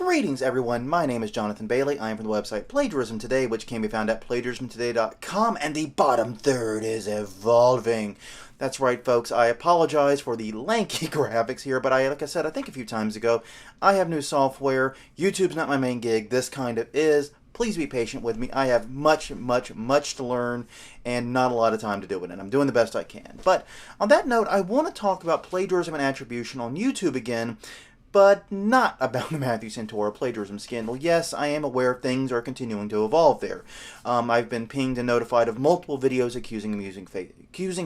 Greetings everyone, my name is Jonathan Bailey. I am from the website Plagiarism Today, which can be found at plagiarismtoday.com, and the bottom third is evolving. That's right folks, I apologize for the lanky graphics here, but like I said, I think a few times ago, I have new software. YouTube's not my main gig, this kind of is. Please be patient with me. I have much to learn and not a lot of time to do it, and I'm doing the best I can. But on that note, I want to talk about plagiarism and attribution on YouTube again, but not about the Matthew Santoro plagiarism scandal. Yes, I am aware things are continuing to evolve there. I've been pinged and notified of multiple videos accusing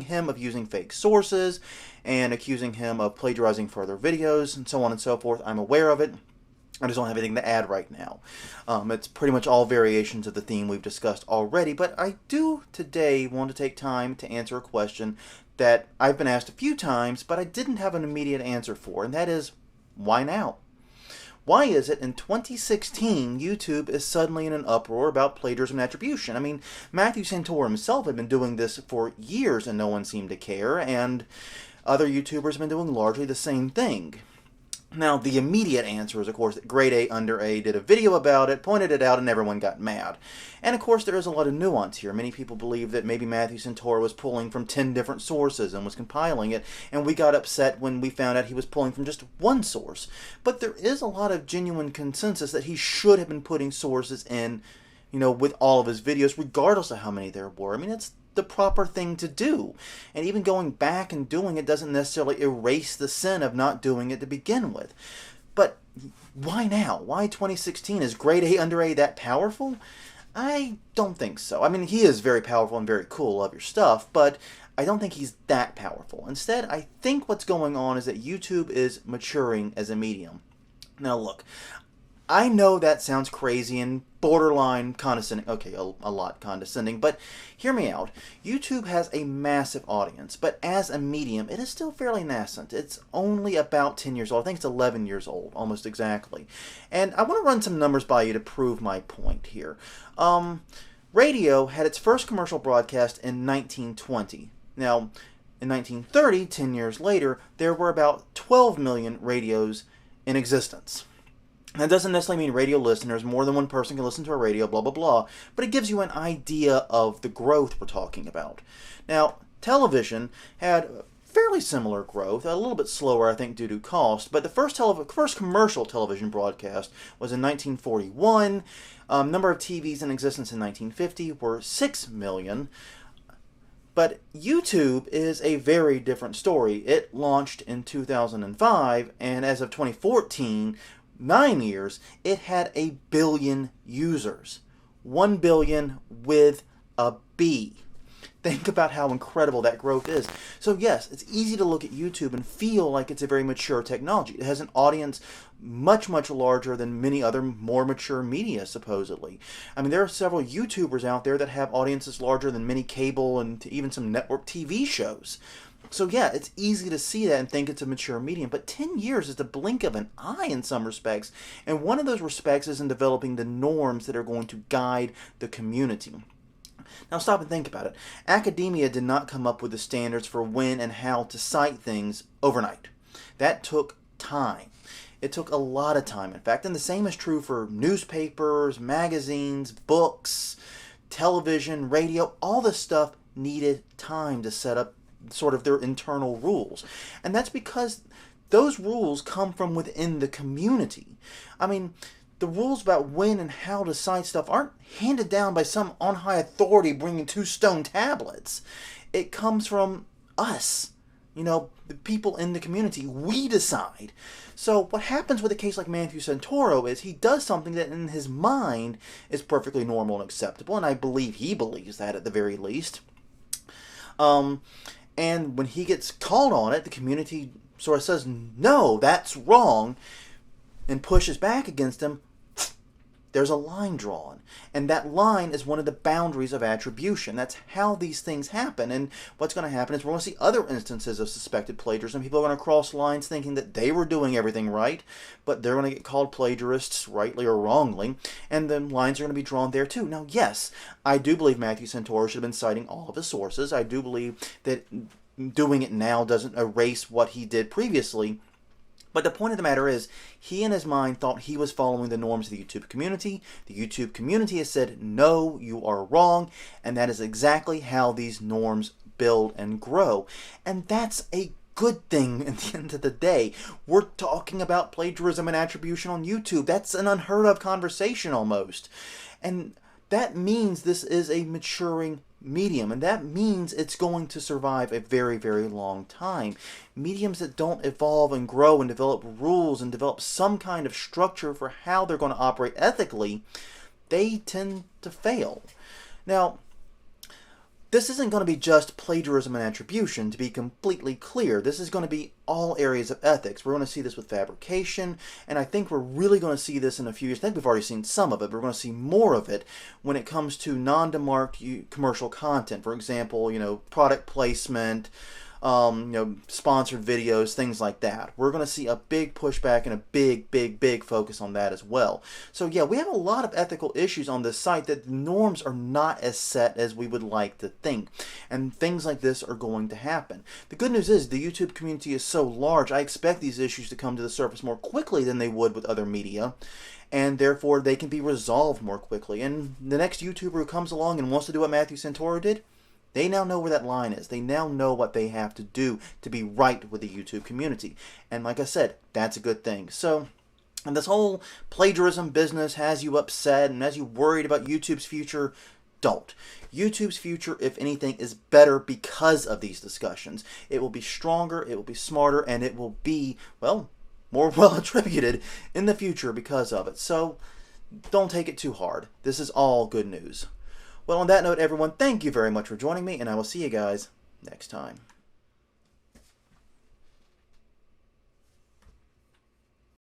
him of using fake sources and accusing him of plagiarizing further videos and so on and so forth. I'm aware of it. I just don't have anything to add right now. It's pretty much all variations of the theme we've discussed already, but I do today want to take time to answer a question that I've been asked a few times, but I didn't have an immediate answer for, and that is, why now? Why is it in 2016 YouTube is suddenly in an uproar about plagiarism and attribution? I mean, Matthew Santoro himself had been doing this for years and no one seemed to care, and other YouTubers have been doing largely the same thing. Now, the immediate answer is, of course, that Grade A Under A did a video about it, pointed it out, and everyone got mad. And, of course, there is a lot of nuance here. Many people believe that maybe Matthew Santoro was pulling from 10 different sources and was compiling it, and we got upset when we found out he was pulling from just one source. But there is a lot of genuine consensus that he should have been putting sources in, with all of his videos, regardless of how many there were. I mean, it's the proper thing to do, and even going back and doing it doesn't necessarily erase the sin of not doing it to begin with. But why now? Why 2016? Is Grade A Under A that powerful? I don't think so. I mean, he is very powerful and very cool, love your stuff, but I don't think he's that powerful. Instead, I think what's going on is that YouTube is maturing as a medium. Now look, I know that sounds crazy and borderline condescending. Okay, a lot condescending, but hear me out. YouTube has a massive audience, but as a medium, it is still fairly nascent. It's only about 10 years old. I think it's 11 years old, almost exactly. And I want to run some numbers by you to prove my point here. Radio had its first commercial broadcast in 1920. Now, in 1930, 10 years later, there were about 12 million radios in existence. That doesn't necessarily mean radio listeners, more than one person can listen to a radio, blah, blah, blah, but it gives you an idea of the growth we're talking about. Now, television had fairly similar growth, a little bit slower, I think, due to cost, but the first commercial television broadcast was in 1941. Number of TVs in existence in 1950 were 6 million. But YouTube is a very different story. It launched in 2005, and as of 2014, 9 years, it had 1 billion users. 1 billion with a B. Think about how incredible that growth is. So yes, it's easy to look at YouTube and feel like it's a very mature technology. It has an audience much larger than many other more mature media, supposedly. I mean, there are several YouTubers out there that have audiences larger than many cable and even some network TV shows. So yeah, it's easy to see that and think it's a mature medium, but 10 years is the blink of an eye in some respects, and one of those respects is in developing the norms that are going to guide the community. Now stop and think about it. Academia did not come up with the standards for when and how to cite things overnight. That took time. It took a lot of time, in fact, and the same is true for newspapers, magazines, books, television, radio. All this stuff needed time to set up sort of their internal rules. And that's because those rules come from within the community. I mean, the rules about when and how to cite stuff aren't handed down by some on-high authority bringing 2 stone tablets. It comes from us, the people in the community. We decide. So what happens with a case like Matthew Santoro is he does something that in his mind is perfectly normal and acceptable, and I believe he believes that at the very least. And when he gets called on it, the community sort of says, no, that's wrong, and pushes back against him. There's a line drawn. And that line is one of the boundaries of attribution. That's how these things happen. And what's going to happen is we're going to see other instances of suspected plagiarism. People are going to cross lines thinking that they were doing everything right, but they're going to get called plagiarists, rightly or wrongly, and then lines are going to be drawn there too. Now, yes, I do believe Matthew Santoro should have been citing all of his sources. I do believe that doing it now doesn't erase what he did previously. But the point of the matter is, he in his mind thought he was following the norms of the YouTube community. The YouTube community has said, no, you are wrong. And that is exactly how these norms build and grow. And that's a good thing at the end of the day. We're talking about plagiarism and attribution on YouTube. That's an unheard of conversation almost. And that means this is a maturing medium, and that means it's going to survive a very, very long time. Mediums that don't evolve and grow and develop rules and develop some kind of structure for how they're going to operate ethically, they tend to fail. Now, this isn't going to be just plagiarism and attribution, to be completely clear. This is going to be all areas of ethics. We're going to see this with fabrication, and I think we're really going to see this in a few years. I think we've already seen some of it, but we're going to see more of it when it comes to non-demarked commercial content. For example, product placement, sponsored videos, things like that. We're going to see a big pushback and a big focus on that as well. So yeah, we have a lot of ethical issues on this site that the norms are not as set as we would like to think. And things like this are going to happen. The good news is the YouTube community is so large, I expect these issues to come to the surface more quickly than they would with other media. And therefore they can be resolved more quickly. And the next YouTuber who comes along and wants to do what Matthew Santoro did, they now know where that line is. They now know what they have to do to be right with the YouTube community. And like I said, that's a good thing. So, and this whole plagiarism business has you upset and has you worried about YouTube's future. Don't. YouTube's future, if anything, is better because of these discussions. It will be stronger, it will be smarter, and it will be, well, more well attributed in the future because of it. So, don't take it too hard. This is all good news. Well, on that note, everyone, thank you very much for joining me, and I will see you guys next time.